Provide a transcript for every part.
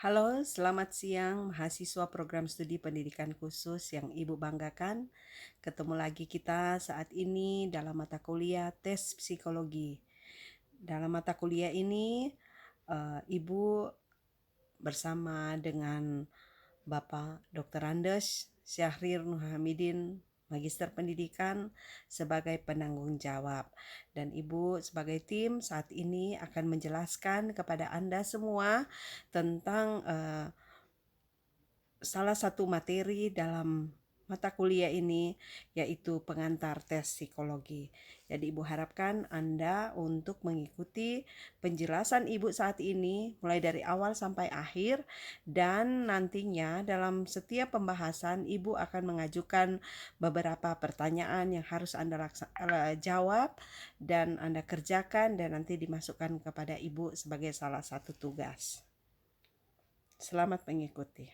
Halo, selamat siang mahasiswa program studi pendidikan khusus yang Ibu banggakan. Ketemu lagi kita saat ini dalam mata kuliah tes psikologi. Dalam mata kuliah ini, Ibu bersama dengan Bapak Dr. Andes Syahrir Nuhamidin, Magister Pendidikan sebagai penanggung jawab. Dan Ibu sebagai tim saat ini akan menjelaskan kepada Anda semua tentang salah satu materi dalam mata kuliah ini, yaitu pengantar tes psikologi. Jadi Ibu harapkan Anda untuk mengikuti penjelasan Ibu saat ini mulai dari awal sampai akhir, dan nantinya dalam setiap pembahasan Ibu akan mengajukan beberapa pertanyaan yang harus Anda jawab dan Anda kerjakan dan nanti dimasukkan kepada Ibu sebagai salah satu tugas. Selamat mengikuti.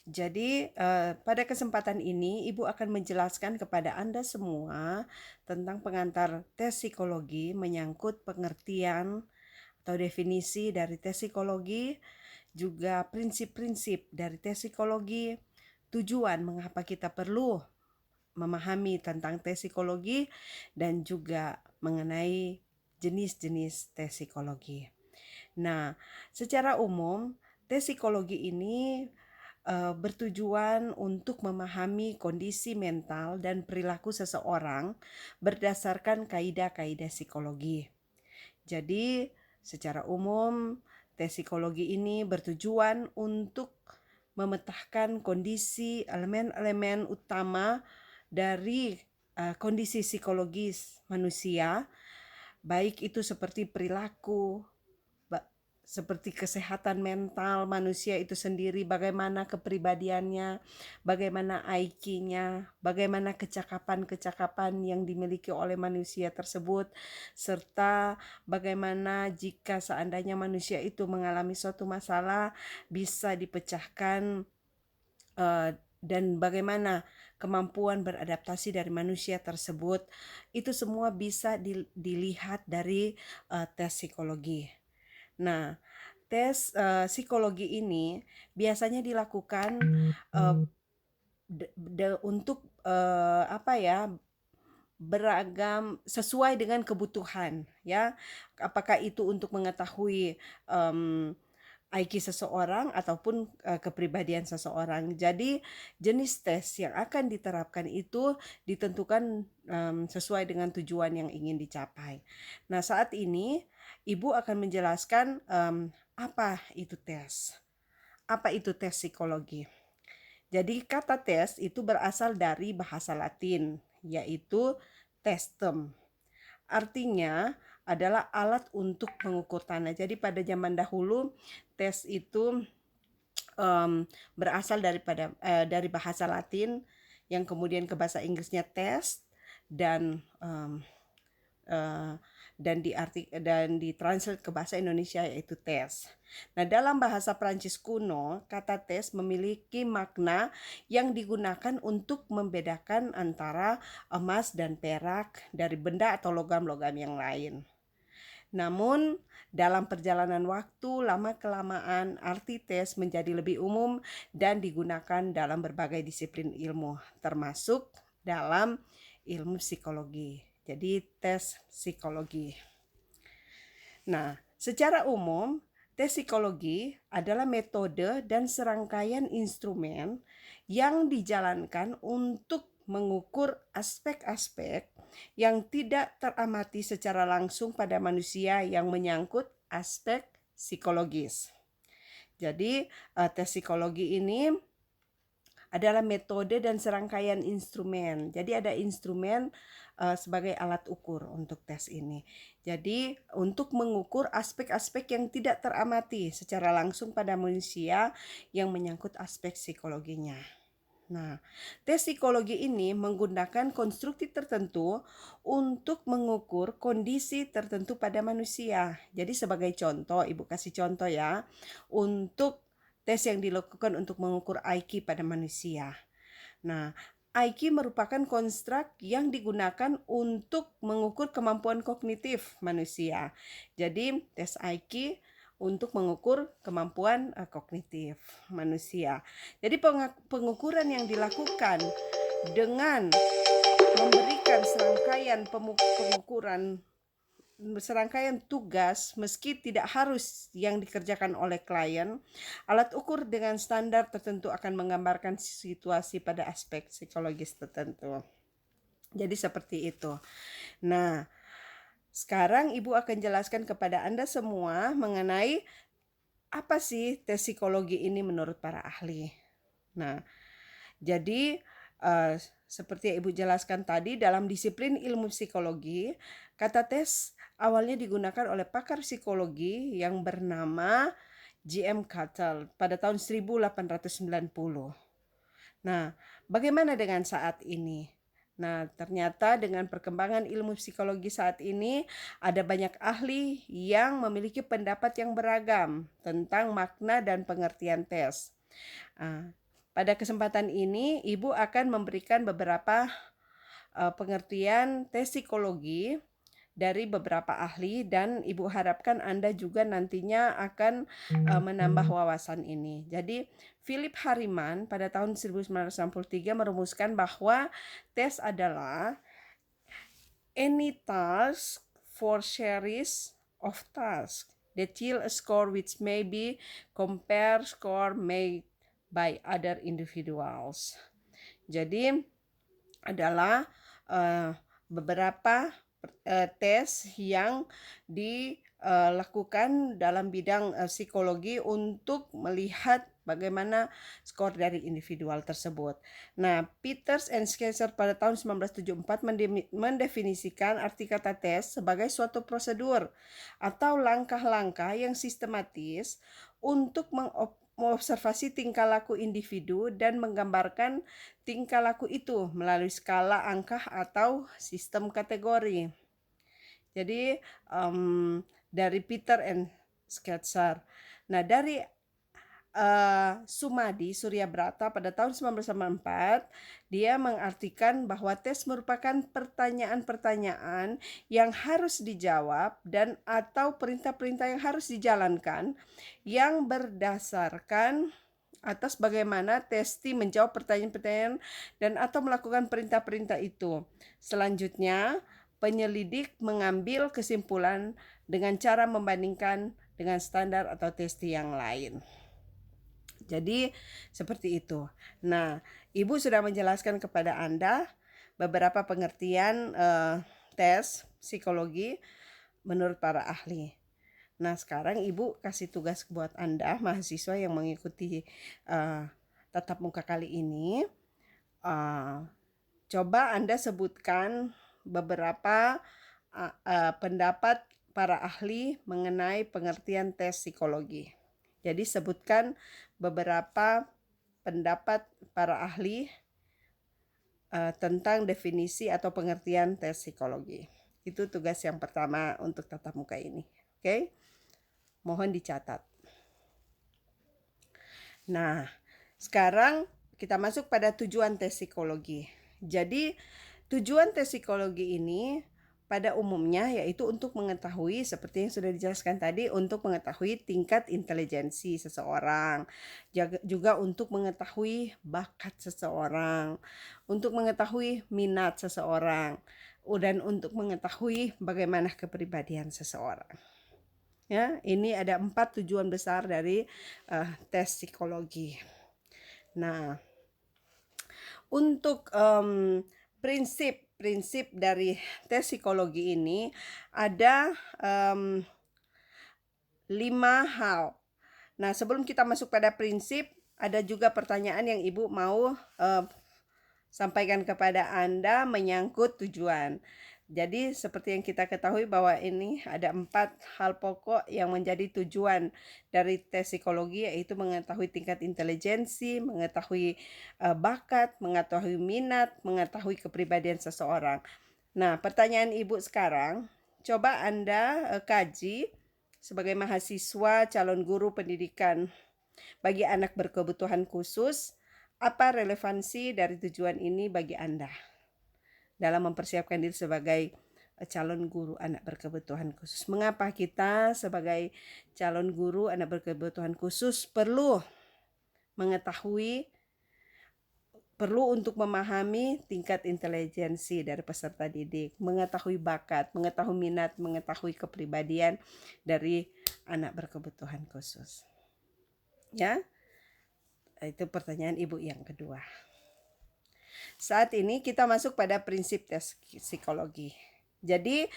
Jadi pada kesempatan ini Ibu akan menjelaskan kepada Anda semua tentang pengantar tes psikologi menyangkut pengertian atau definisi dari tes psikologi, juga prinsip-prinsip dari tes psikologi, tujuan mengapa kita perlu memahami tentang tes psikologi, dan juga mengenai jenis-jenis tes psikologi. Nah, secara umum tes psikologi ini bertujuan untuk memahami kondisi mental dan perilaku seseorang berdasarkan kaidah-kaidah psikologi. Jadi, secara umum, tes psikologi ini bertujuan untuk memetakan kondisi elemen-elemen utama dari kondisi psikologis manusia, baik itu seperti perilaku, seperti kesehatan mental manusia itu sendiri, bagaimana kepribadiannya, bagaimana IQ-nya, bagaimana kecakapan-kecakapan yang dimiliki oleh manusia tersebut, serta bagaimana jika seandainya manusia itu mengalami suatu masalah bisa dipecahkan, dan bagaimana kemampuan beradaptasi dari manusia tersebut. Itu semua bisa dilihat dari tes psikologi. Nah, tes psikologi ini biasanya dilakukan untuk beragam sesuai dengan kebutuhan, ya. Apakah itu untuk mengetahui IQ seseorang ataupun kepribadian seseorang. Jadi jenis tes yang akan diterapkan itu ditentukan sesuai dengan tujuan yang ingin dicapai. Nah, saat ini Ibu akan menjelaskan apa itu tes. Apa itu tes psikologi? Jadi kata tes itu berasal dari bahasa Latin, yaitu testem. Artinya adalah alat untuk mengukur tanah. Jadi pada zaman dahulu tes itu berasal dari bahasa Latin yang kemudian ke bahasa Inggrisnya test, dan ditranslate ke bahasa Indonesia yaitu tes. Nah, dalam bahasa Prancis kuno, kata tes memiliki makna yang digunakan untuk membedakan antara emas dan perak dari benda atau logam-logam yang lain. Namun, dalam perjalanan waktu, lama-kelamaan arti tes menjadi lebih umum dan digunakan dalam berbagai disiplin ilmu, termasuk dalam ilmu psikologi. Jadi, tes psikologi. Nah, secara umum, tes psikologi adalah metode dan serangkaian instrumen yang dijalankan untuk mengukur aspek-aspek yang tidak teramati secara langsung pada manusia yang menyangkut aspek psikologis. Jadi, tes psikologi ini adalah metode dan serangkaian instrumen. Jadi ada instrumen sebagai alat ukur untuk tes ini. Jadi untuk mengukur aspek-aspek yang tidak teramati secara langsung pada manusia yang menyangkut aspek psikologinya. Nah, tes psikologi ini menggunakan konstruksi tertentu untuk mengukur kondisi tertentu pada manusia. Jadi sebagai contoh, Ibu kasih contoh ya, untuk tes yang dilakukan untuk mengukur IQ pada manusia. Nah, IQ merupakan konstruk yang digunakan untuk mengukur kemampuan kognitif manusia. Jadi, tes IQ untuk mengukur kemampuan kognitif manusia. Jadi pengukuran yang dilakukan dengan memberikan serangkaian tugas meski tidak harus yang dikerjakan oleh klien, alat ukur dengan standar tertentu akan menggambarkan situasi pada aspek psikologis tertentu. Jadi seperti itu. Nah, sekarang Ibu akan jelaskan kepada Anda semua mengenai apa sih tes psikologi ini menurut para ahli. Nah, jadi seperti yang Ibu jelaskan tadi, dalam disiplin ilmu psikologi, kata tes awalnya digunakan oleh pakar psikologi yang bernama G.M. Cattell pada tahun 1890. Nah, bagaimana dengan saat ini? Nah, ternyata dengan perkembangan ilmu psikologi saat ini, ada banyak ahli yang memiliki pendapat yang beragam tentang makna dan pengertian tes. Pada kesempatan ini, Ibu akan memberikan beberapa pengertian tes psikologi dari beberapa ahli, dan Ibu harapkan Anda juga nantinya akan menambah wawasan ini. Jadi, Philip Harriman pada tahun 1963 merumuskan bahwa tes adalah any task for series of tasks that yield a score which may be compare score made by other individuals. Jadi adalah beberapa tes yang dilakukan dalam bidang psikologi untuk melihat bagaimana skor dari individual tersebut. Nah, Peters and Schweitzer pada tahun 1974 mendefinisikan arti kata tes sebagai suatu prosedur atau langkah-langkah yang sistematis untuk mengobservasi tingkah laku individu dan menggambarkan tingkah laku itu melalui skala angka atau sistem kategori. Jadi dari Peter and Schweitzer. Nah, dari Sumadi Suryabrata pada tahun 1994, dia mengartikan bahwa tes merupakan pertanyaan-pertanyaan yang harus dijawab dan atau perintah-perintah yang harus dijalankan yang berdasarkan atas bagaimana testi menjawab pertanyaan-pertanyaan dan atau melakukan perintah-perintah itu. Selanjutnya, penyelidik mengambil kesimpulan dengan cara membandingkan dengan standar atau testi yang lain. Jadi seperti itu. Nah, Ibu sudah menjelaskan kepada Anda beberapa pengertian tes psikologi menurut para ahli. Nah, sekarang Ibu kasih tugas buat Anda, mahasiswa yang mengikuti tatap muka kali ini. Coba Anda sebutkan beberapa pendapat para ahli mengenai pengertian tes psikologi. Jadi sebutkan beberapa pendapat para ahli tentang definisi atau pengertian tes psikologi. Itu tugas yang pertama untuk tatap muka ini. Oke? Mohon dicatat. Nah, sekarang kita masuk pada tujuan tes psikologi. Jadi, tujuan tes psikologi ini pada umumnya yaitu untuk mengetahui, seperti yang sudah dijelaskan tadi, untuk mengetahui tingkat intelijensi seseorang, juga untuk mengetahui bakat seseorang, untuk mengetahui minat seseorang, dan untuk mengetahui bagaimana kepribadian seseorang. Ya, ini ada 4 tujuan besar dari tes psikologi. Nah, untuk prinsip dari tes psikologi ini ada 5 hal. Nah, sebelum kita masuk pada prinsip, ada juga pertanyaan yang Ibu mau sampaikan kepada Anda menyangkut tujuan. Jadi seperti yang kita ketahui bahwa ini ada 4 hal pokok yang menjadi tujuan dari tes psikologi, yaitu mengetahui tingkat intelijensi, mengetahui bakat, mengetahui minat, mengetahui kepribadian seseorang. Nah, pertanyaan Ibu sekarang, coba Anda kaji sebagai mahasiswa calon guru pendidikan bagi anak berkebutuhan khusus, apa relevansi dari tujuan ini bagi Anda dalam mempersiapkan diri sebagai calon guru anak berkebutuhan khusus. Mengapa kita sebagai calon guru anak berkebutuhan khusus perlu mengetahui, perlu untuk memahami tingkat intelijensi dari peserta didik, mengetahui bakat, mengetahui minat, mengetahui kepribadian dari anak berkebutuhan khusus. Ya, itu pertanyaan Ibu yang kedua. Saat ini kita masuk pada prinsip tes psikologi. Jadi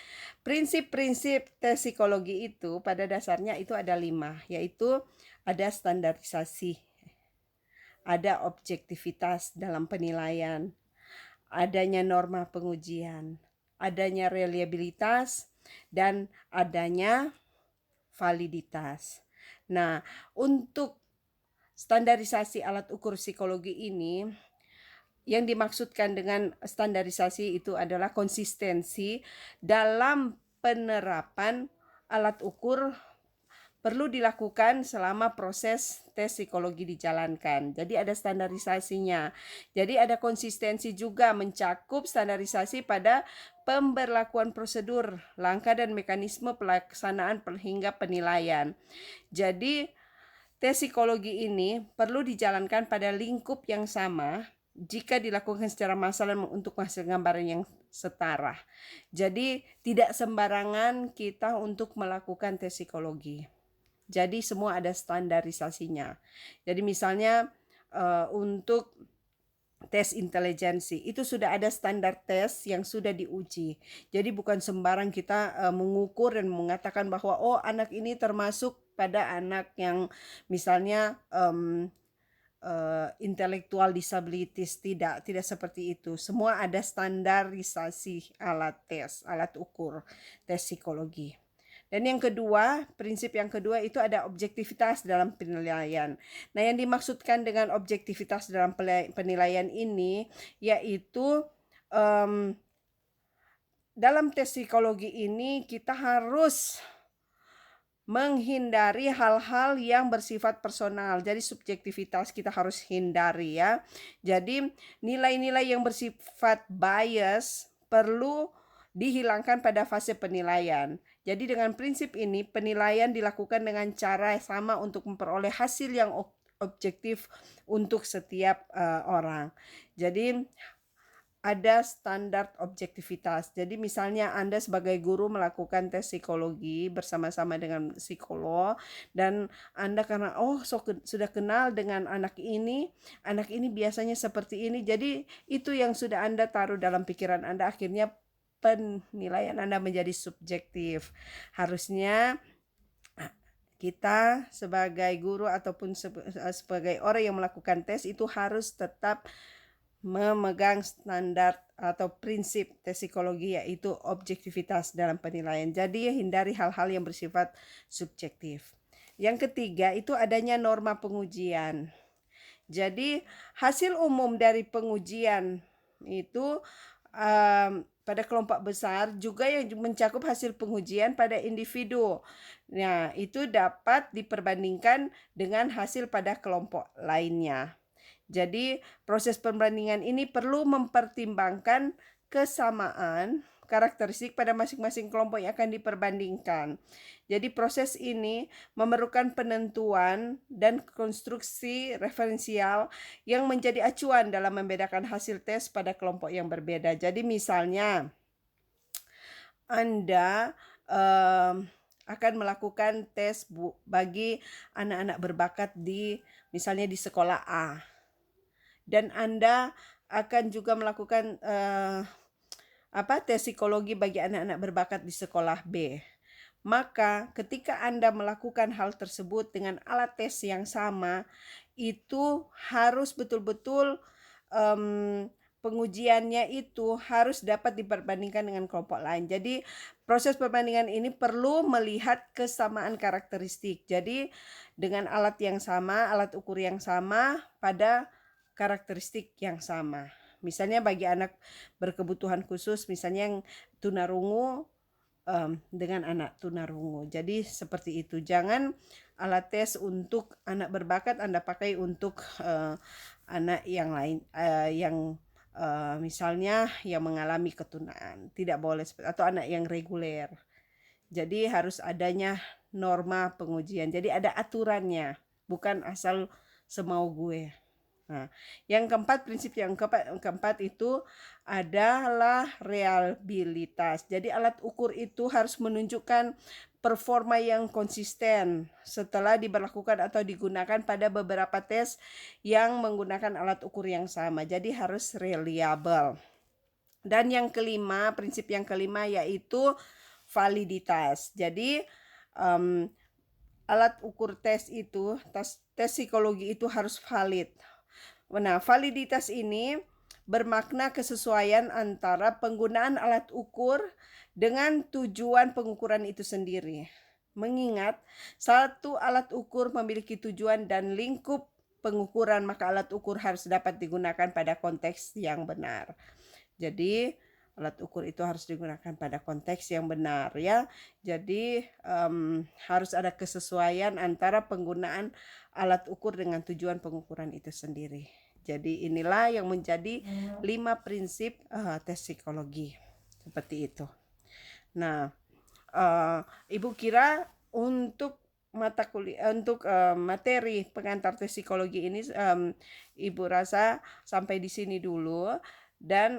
prinsip-prinsip tes psikologi itu pada dasarnya itu ada 5, yaitu ada standarisasi, ada objektivitas dalam penilaian, adanya norma pengujian, adanya reliabilitas, dan adanya validitas. Nah, untuk standarisasi alat ukur psikologi ini, yang dimaksudkan dengan standarisasi itu adalah konsistensi dalam penerapan alat ukur perlu dilakukan selama proses tes psikologi dijalankan. Jadi ada standarisasinya. Jadi ada konsistensi juga mencakup standarisasi pada pemberlakuan prosedur, langkah dan mekanisme pelaksanaan hingga penilaian. Jadi tes psikologi ini perlu dijalankan pada lingkup yang sama jika dilakukan secara massal untuk menghasilkan gambaran yang setara. Jadi tidak sembarangan kita untuk melakukan tes psikologi. Jadi semua ada standarisasinya. Jadi misalnya untuk tes intelijensi itu sudah ada standar tes yang sudah diuji. Jadi bukan sembarang kita mengukur dan mengatakan bahwa oh anak ini termasuk pada anak yang misalnya intellectual disabilities. Tidak seperti itu. Semua ada standarisasi alat tes, alat ukur tes psikologi. Dan yang kedua, prinsip yang kedua itu ada objektivitas dalam penilaian. Nah, yang dimaksudkan dengan objektivitas dalam penilaian ini yaitu dalam tes psikologi ini kita harus menghindari hal-hal yang bersifat personal. Jadi subjektivitas kita harus hindari ya. Jadi nilai-nilai yang bersifat bias perlu dihilangkan pada fase penilaian. Jadi dengan prinsip ini penilaian dilakukan dengan cara sama untuk memperoleh hasil yang objektif untuk setiap orang. Jadi ada standar objektivitas. Jadi misalnya Anda sebagai guru melakukan tes psikologi bersama-sama dengan psikolog dan Anda karena sudah kenal dengan anak ini biasanya seperti ini. Jadi itu yang sudah Anda taruh dalam pikiran Anda, akhirnya penilaian Anda menjadi subjektif. Harusnya kita sebagai guru ataupun sebagai orang yang melakukan tes itu harus tetap memegang standar atau prinsip tes psikologi yaitu objektivitas dalam penilaian. Jadi hindari hal-hal yang bersifat subjektif. Yang ketiga itu adanya norma pengujian. Jadi hasil umum dari pengujian itu pada kelompok besar juga yang mencakup hasil pengujian pada individu. Nah, itu dapat diperbandingkan dengan hasil pada kelompok lainnya. Jadi proses perbandingan ini perlu mempertimbangkan kesamaan karakteristik pada masing-masing kelompok yang akan diperbandingkan. Jadi proses ini memerlukan penentuan dan konstruksi referensial yang menjadi acuan dalam membedakan hasil tes pada kelompok yang berbeda. Jadi misalnya Anda akan melakukan tes bagi anak-anak berbakat misalnya di sekolah A. Dan Anda akan juga melakukan tes psikologi bagi anak-anak berbakat di sekolah B. Maka ketika Anda melakukan hal tersebut dengan alat tes yang sama, itu harus betul-betul pengujiannya itu harus dapat diperbandingkan dengan kelompok lain. Jadi proses perbandingan ini perlu melihat kesamaan karakteristik. Jadi dengan alat yang sama, alat ukur yang sama pada karakteristik yang sama. Misalnya bagi anak berkebutuhan khusus, misalnya yang tunarungu dengan anak tunarungu. Jadi seperti itu. Jangan alat tes untuk anak berbakat Anda pakai untuk anak yang lain, yang misalnya yang mengalami ketunaan, tidak boleh, atau anak yang reguler. Jadi harus adanya norma pengujian. Jadi ada aturannya, bukan asal semau gue. Nah, yang keempat, prinsip yang keempat itu adalah reliabilitas. Jadi alat ukur itu harus menunjukkan performa yang konsisten setelah diberlakukan atau digunakan pada beberapa tes yang menggunakan alat ukur yang sama. Jadi harus reliable. Dan yang kelima, prinsip yang kelima yaitu validitas. Jadi alat ukur tes itu, tes psikologi itu harus valid. Nah, validitas ini bermakna kesesuaian antara penggunaan alat ukur dengan tujuan pengukuran itu sendiri. Mengingat satu alat ukur memiliki tujuan dan lingkup pengukuran, maka alat ukur harus dapat digunakan pada konteks yang benar. Jadi alat ukur itu harus digunakan pada konteks yang benar, ya. Jadi harus ada kesesuaian antara penggunaan alat ukur dengan tujuan pengukuran itu sendiri. Jadi inilah yang menjadi 5 prinsip tes psikologi, seperti itu. Nah, Ibu kira untuk mata kuliah, untuk materi pengantar tes psikologi ini, Ibu rasa sampai di sini dulu, dan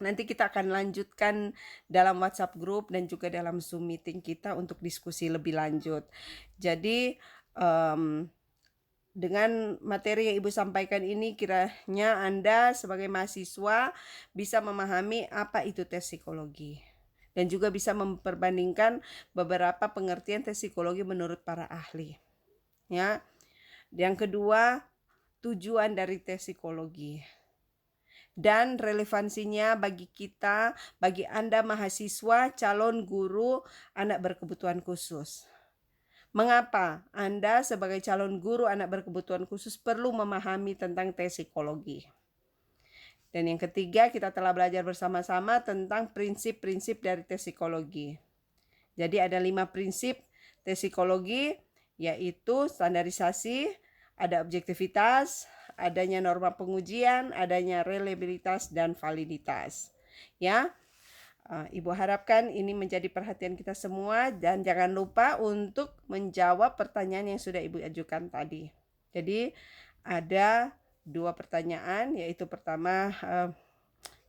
nanti kita akan lanjutkan dalam WhatsApp group dan juga dalam Zoom meeting kita untuk diskusi lebih lanjut. Jadi dengan materi yang Ibu sampaikan ini, kiranya Anda sebagai mahasiswa bisa memahami apa itu tes psikologi dan juga bisa memperbandingkan beberapa pengertian tes psikologi menurut para ahli. Ya. Yang kedua, tujuan dari tes psikologi dan relevansinya bagi kita, bagi Anda mahasiswa, calon guru, anak berkebutuhan khusus. Mengapa Anda sebagai calon guru anak berkebutuhan khusus perlu memahami tentang tes psikologi? Dan yang ketiga, kita telah belajar bersama-sama tentang prinsip-prinsip dari tes psikologi. Jadi ada 5 prinsip tes psikologi, yaitu standarisasi, ada objektivitas, adanya norma pengujian, adanya reliabilitas dan validitas. Ya. Ibu harapkan ini menjadi perhatian kita semua, dan jangan lupa untuk menjawab pertanyaan yang sudah Ibu ajukan tadi. Jadi ada 2 pertanyaan, yaitu pertama,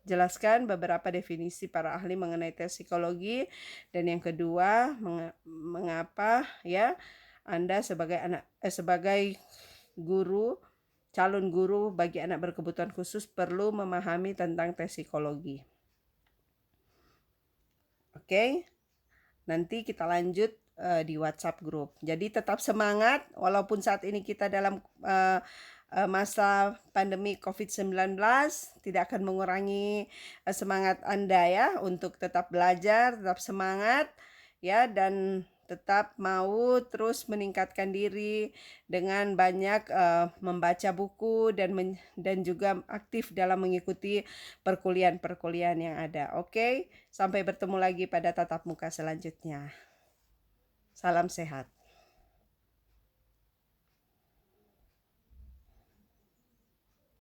jelaskan beberapa definisi para ahli mengenai tes psikologi, dan yang kedua, mengapa ya Anda sebagai guru, calon guru bagi anak berkebutuhan khusus perlu memahami tentang tes psikologi. Oke, nanti kita lanjut di WhatsApp group. Jadi tetap semangat walaupun saat ini kita dalam masa pandemi COVID-19, tidak akan mengurangi semangat Anda ya untuk tetap belajar, tetap semangat ya, dan tetap mau terus meningkatkan diri dengan banyak membaca buku dan juga aktif dalam mengikuti perkuliahan-perkuliahan yang ada. Oke, sampai bertemu lagi pada tatap muka selanjutnya. Salam sehat.